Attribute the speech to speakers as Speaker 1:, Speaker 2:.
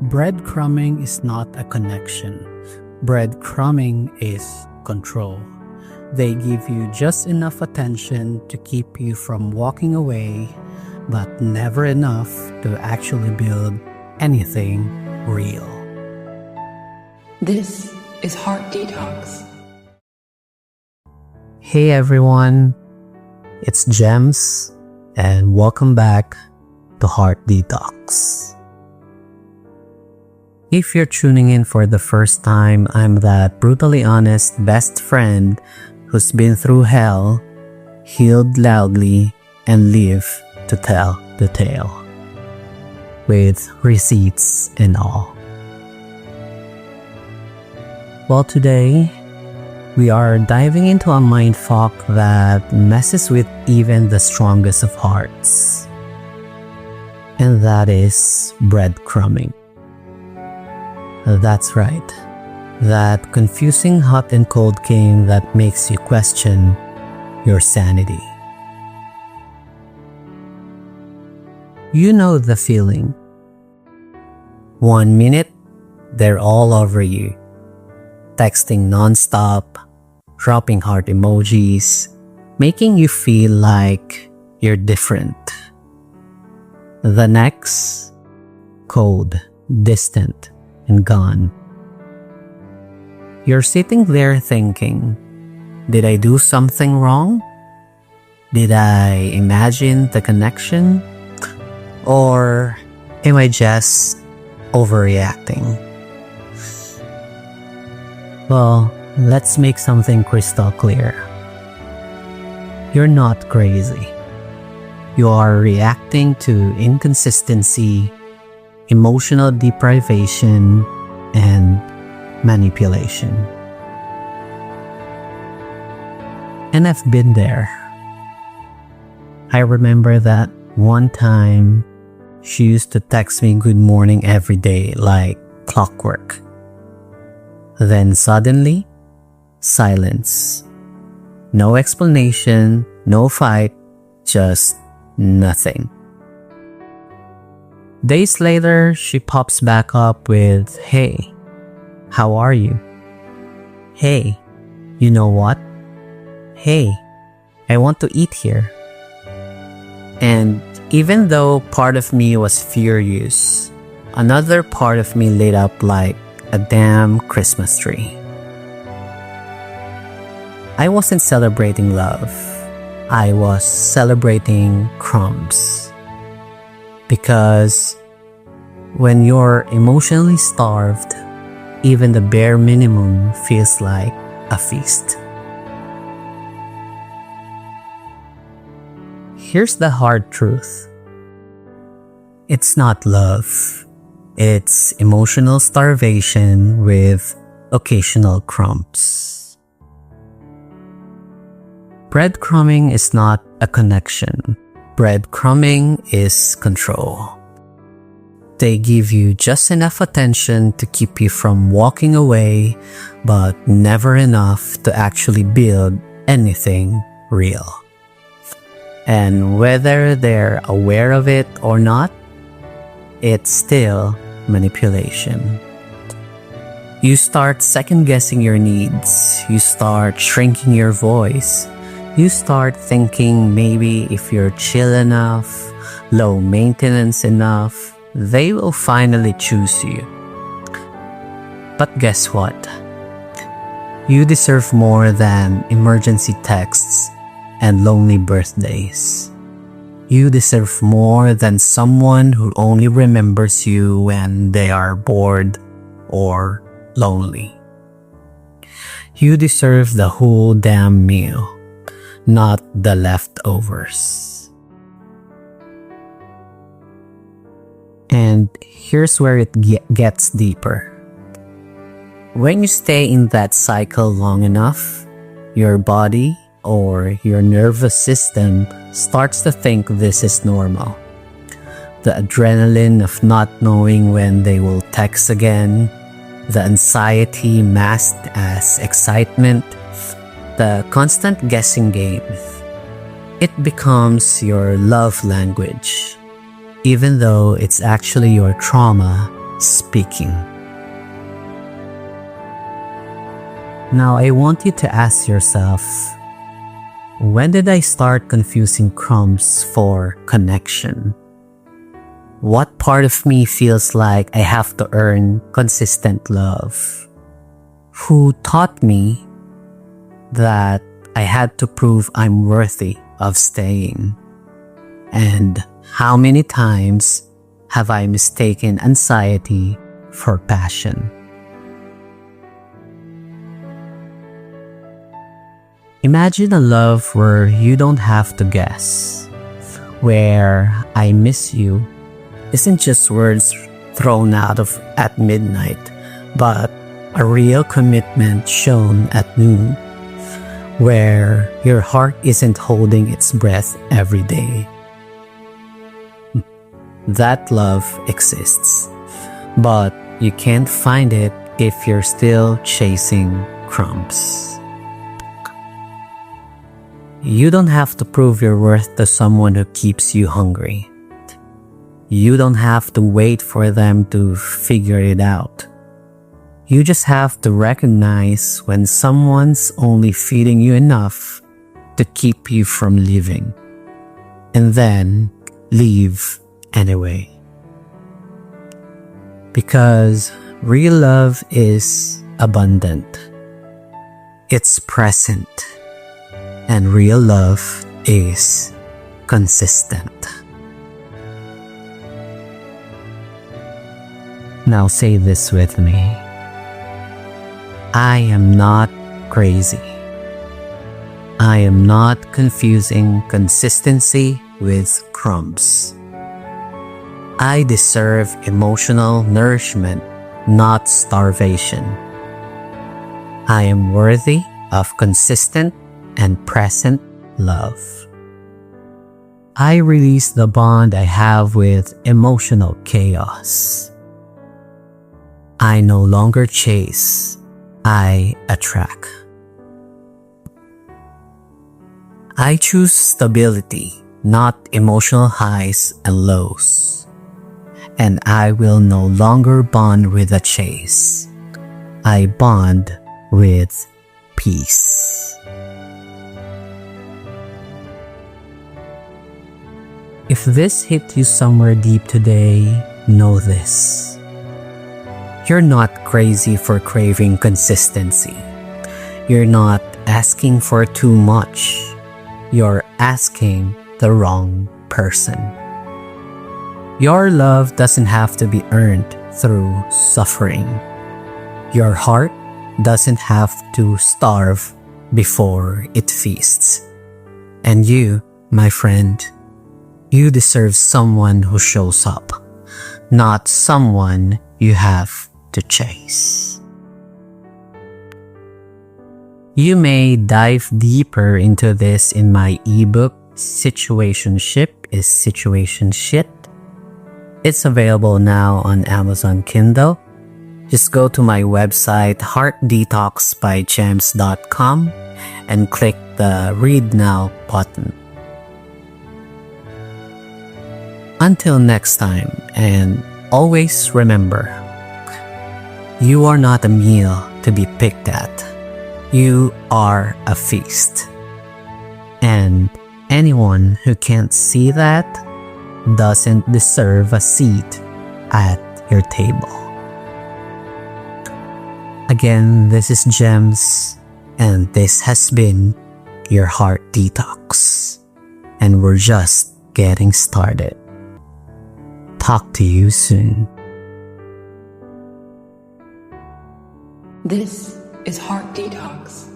Speaker 1: Breadcrumbing is not a connection. Breadcrumbing is control. They give you just enough attention to keep you from walking away, but never enough to actually build anything real.
Speaker 2: This is Heart Detox.
Speaker 1: Hey everyone, it's Jemz, and welcome back to Heart Detox. If you're tuning in for the first time, I'm that brutally honest best friend who's been through hell, healed loudly, and live to tell the tale. With receipts and all. Well, today, we are diving into a mindfuck that messes with even the strongest of hearts. And that is breadcrumbing. That's right. That confusing hot and cold game that makes you question your sanity. You know the feeling. 1 minute, they're all over you. Texting nonstop, dropping heart emojis, making you feel like you're different. The next, cold, distant, and gone. You're sitting there thinking, did I do something wrong? Did I imagine the connection? Or am I just overreacting? Well, let's make something crystal clear. You're not crazy. You are reacting to inconsistency, emotional deprivation, and manipulation. And I've been there. I remember that one time she used to text me good morning every day like clockwork. Then suddenly, silence. No explanation, no fight, just nothing. Days later, she pops back up with, "Hey, how are you? Hey, you know what? Hey, I want to eat here." And even though part of me was furious, another part of me lit up like a damn Christmas tree. I wasn't celebrating love. I was celebrating crumbs. Because when you're emotionally starved, even the bare minimum feels like a feast. Here's the hard truth. It's not love. It's emotional starvation with occasional crumbs. Breadcrumbing is not a connection. Breadcrumbing is control. They give you just enough attention to keep you from walking away, but never enough to actually build anything real. And whether they're aware of it or not, it's still manipulation. You start second-guessing your needs. You start shrinking your voice. You start thinking maybe if you're chill enough, low maintenance enough, they will finally choose you. But guess what? You deserve more than emergency texts and lonely birthdays. You deserve more than someone who only remembers you when they are bored or lonely. You deserve the whole damn meal, not the leftovers. And here's where it gets deeper. When you stay in that cycle long enough, your body or your nervous system starts to think this is normal. The adrenaline of not knowing when they will text again, the anxiety masked as excitement, the constant guessing game. It becomes your love language, even though it's actually your trauma speaking. Now I want you to ask yourself, when did I start confusing crumbs for connection? What part of me feels like I have to earn consistent love? Who taught me that I had to prove I'm worthy of staying? And how many times have I mistaken anxiety for passion? Imagine a love where you don't have to guess, where I miss you isn't just words thrown out at midnight, but a real commitment shown at noon, where your heart isn't holding its breath every day. That love exists, but you can't find it if you're still chasing crumbs. You don't have to prove your worth to someone who keeps you hungry. You don't have to wait for them to figure it out. You just have to recognize when someone's only feeding you enough to keep you from leaving, and then leave anyway. Because real love is abundant. It's present. And real love is consistent. Now say this with me. I am not crazy. I am not confusing consistency with crumbs. I deserve emotional nourishment, not starvation. I am worthy of consistent and present love. I release the bond I have with emotional chaos. I no longer chase, I attract. I choose stability, not emotional highs and lows. And I will no longer bond with a chase. I bond with peace. If this hit you somewhere deep today, know this. You're not crazy for craving consistency. You're not asking for too much. You're asking the wrong person. Your love doesn't have to be earned through suffering. Your heart doesn't have to starve before it feasts. And you, my friend, you deserve someone who shows up, not someone you have to chase. You may dive deeper into this in my ebook, Situationship is Situation Shit. It's available now on Amazon Kindle. Just go to my website, heartdetoxbyjemz.com, and click the Read Now button. Until next time, and always remember, you are not a meal to be picked at. You are a feast. And anyone who can't see that doesn't deserve a seat at your table. Again, this is Jemz, and this has been your Heart Detox. And we're just getting started. Talk to you soon.
Speaker 2: This is Heart Detox.